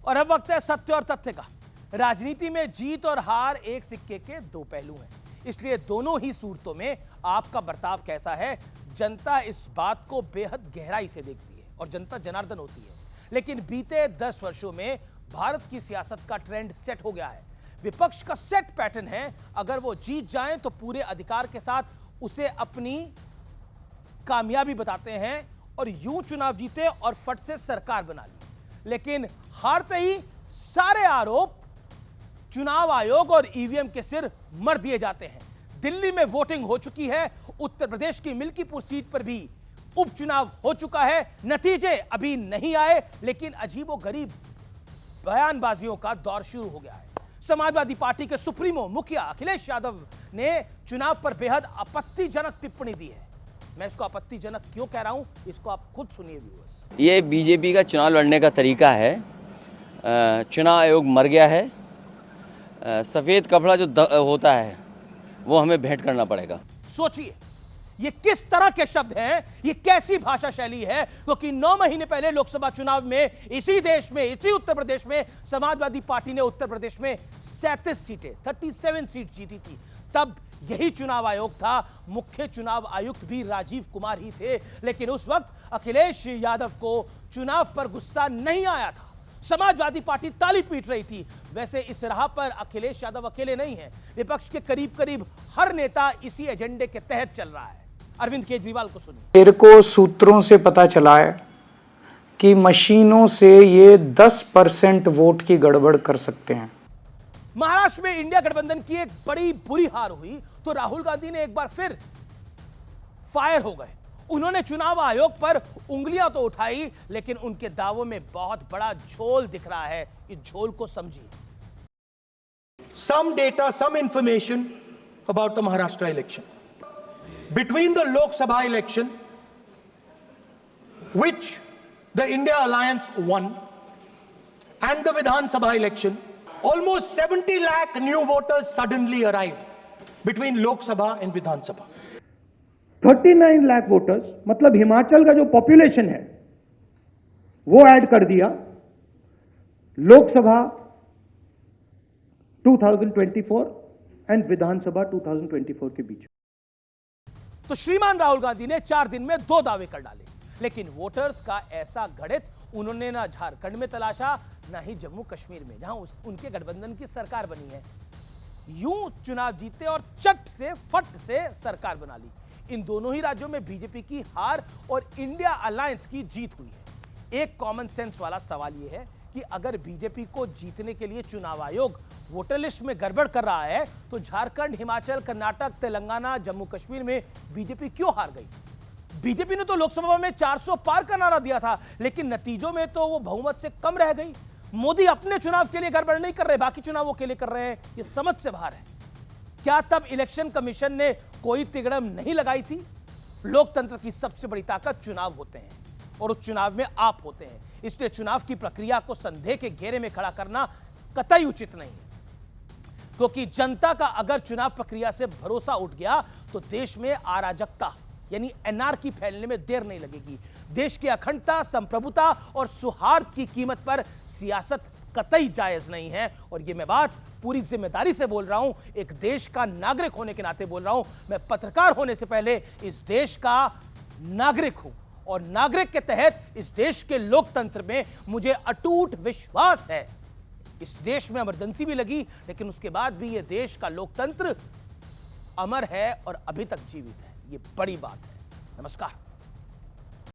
और अब वक्त है सत्य और तथ्य का। राजनीति में जीत और हार एक सिक्के के दो पहलू हैं, इसलिए दोनों ही सूरतों में आपका बर्ताव कैसा है, जनता इस बात को बेहद गहराई से देखती है और जनता जनार्दन होती है। लेकिन बीते 10 वर्षों में भारत की सियासत का ट्रेंड सेट हो गया है। विपक्ष का सेट पैटर्न है, अगर वो जीत जाएं तो पूरे अधिकार के साथ उसे अपनी कामयाबी बताते हैं और यूं चुनाव जीते और फट से सरकार बना ली। लेकिन हारते ही सारे आरोप चुनाव आयोग और ईवीएम के सिर मर दिए जाते हैं। दिल्ली में वोटिंग हो चुकी है, उत्तर प्रदेश की मिल्कीपुर सीट पर भी उपचुनाव हो चुका है, नतीजे अभी नहीं आए, लेकिन अजीबोगरीब बयानबाजियों का दौर शुरू हो गया है। समाजवादी पार्टी के सुप्रीमो मुखिया अखिलेश यादव ने चुनाव पर बेहद आपत्तिजनक टिप्पणी दी है। मैं इसको आपत्तिजनक क्यों कह रहा हूं, इसको आप खुद सुनिए व्यूअर्स। ये बीजेपी का चुनाव लड़ने का तरीका है। चुनाव आयोग मर गया है। सफेद कपड़ा जो होता है वो हमें भेंट करना पड़ेगा। सोचिए ये किस तरह के शब्द हैं, ये कैसी भाषा शैली है, क्योंकि 9 महीने पहले लोकसभा चुनाव में इसी देश में, इसी उत्तर प्रदेश में समाजवादी पार्टी ने उत्तर प्रदेश में 37 सीटें 37 सीट जीती थी। तब यही चुनाव आयोग था, मुख्य चुनाव आयुक्त भी राजीव कुमार ही थे। लेकिन उस वक्त अखिलेश यादव को चुनाव पर गुस्सा नहीं आया था, समाजवादी पार्टी ताली पीट रही थी। वैसे इस राह पर अखिलेश यादव अकेले नहीं हैं, विपक्ष के करीब करीब हर नेता इसी एजेंडे के तहत चल रहा है। अरविंद केजरीवाल को सुनिए। मेरे को सूत्रों से पता चला है कि मशीनों से ये 10% वोट की गड़बड़ कर सकते हैं। महाराष्ट्र में इंडिया गठबंधन की एक बड़ी बुरी हार हुई तो राहुल गांधी ने एक बार फिर फायर हो गए। उन्होंने चुनाव आयोग पर उंगलियां तो उठाई, लेकिन उनके दावों में बहुत बड़ा झोल दिख रहा है। इस झोल को समझिए। Some data, some information about the Maharashtra election. Between the Lok Sabha election, which the India Alliance won, and the Vidhan Sabha election, almost 70 lakh new voters suddenly arrived between Lok Sabha and Vidhan Sabha. 39 lakh voters, मतलब हिमाचल का जो population है वो add कर दिया Lok Sabha 2024 and विधानसभा 2024 के बीच। तो श्रीमान राहुल गांधी ने 4 दिन में 2 दावे कर डाले, लेकिन वोटर्स का ऐसा गणित उन्होंने ना झारखंड में तलाशा, ना ही जम्मू कश्मीर में, जहां उनके गठबंधन की सरकार बनी है। यूं चुनाव जीते और चट से फट से सरकार बना ली। इन दोनों ही राज्यों में बीजेपी की हार और इंडिया अलायंस की जीत हुई है। एक कॉमन सेंस वाला सवाल यह है कि अगर बीजेपी को जीतने के लिए चुनाव आयोग वोटर लिस्ट में गड़बड़ कर रहा है, तो झारखंड, हिमाचल, कर्नाटक, तेलंगाना, जम्मू कश्मीर में बीजेपी क्यों हार गई? बीजेपी ने तो लोकसभा में 400 पार का नारा दिया था, लेकिन नतीजों में तो वो बहुमत से कम रह गई। मोदी अपने चुनाव के लिए गड़बड़ नहीं कर रहे, बाकी चुनावों के लिए कर रहे हैं। ये समझ से बाहर है। क्या तब इलेक्शन कमीशन ने कोई तिगड़म नहीं लगाई थी? लोकतंत्र की सबसे बड़ी ताकत चुनाव होते हैं और उस चुनाव में आप होते हैं, इसलिए चुनाव की प्रक्रिया को संदेह के घेरे में खड़ा करना कतई उचित नहीं है। क्योंकि जनता का अगर चुनाव प्रक्रिया से भरोसा उठ गया तो देश में अराजकता यानी एनार्की फैलने में देर नहीं लगेगी। देश की अखंडता, संप्रभुता और सौहार्द की कीमत पर सियासत कतई जायज नहीं है। और ये मैं बात पूरी जिम्मेदारी से बोल रहा हूं, एक देश का नागरिक होने के नाते बोल रहा हूं। मैं पत्रकार होने से पहले इस देश का नागरिक हूं और नागरिक के तहत इस देश के लोकतंत्र में मुझे अटूट विश्वास है। इस देश में इमरजेंसी भी लगी, लेकिन उसके बाद भी यह देश का लोकतंत्र अमर है और अभी तक जीवित है। ये बड़ी बात है। नमस्कार।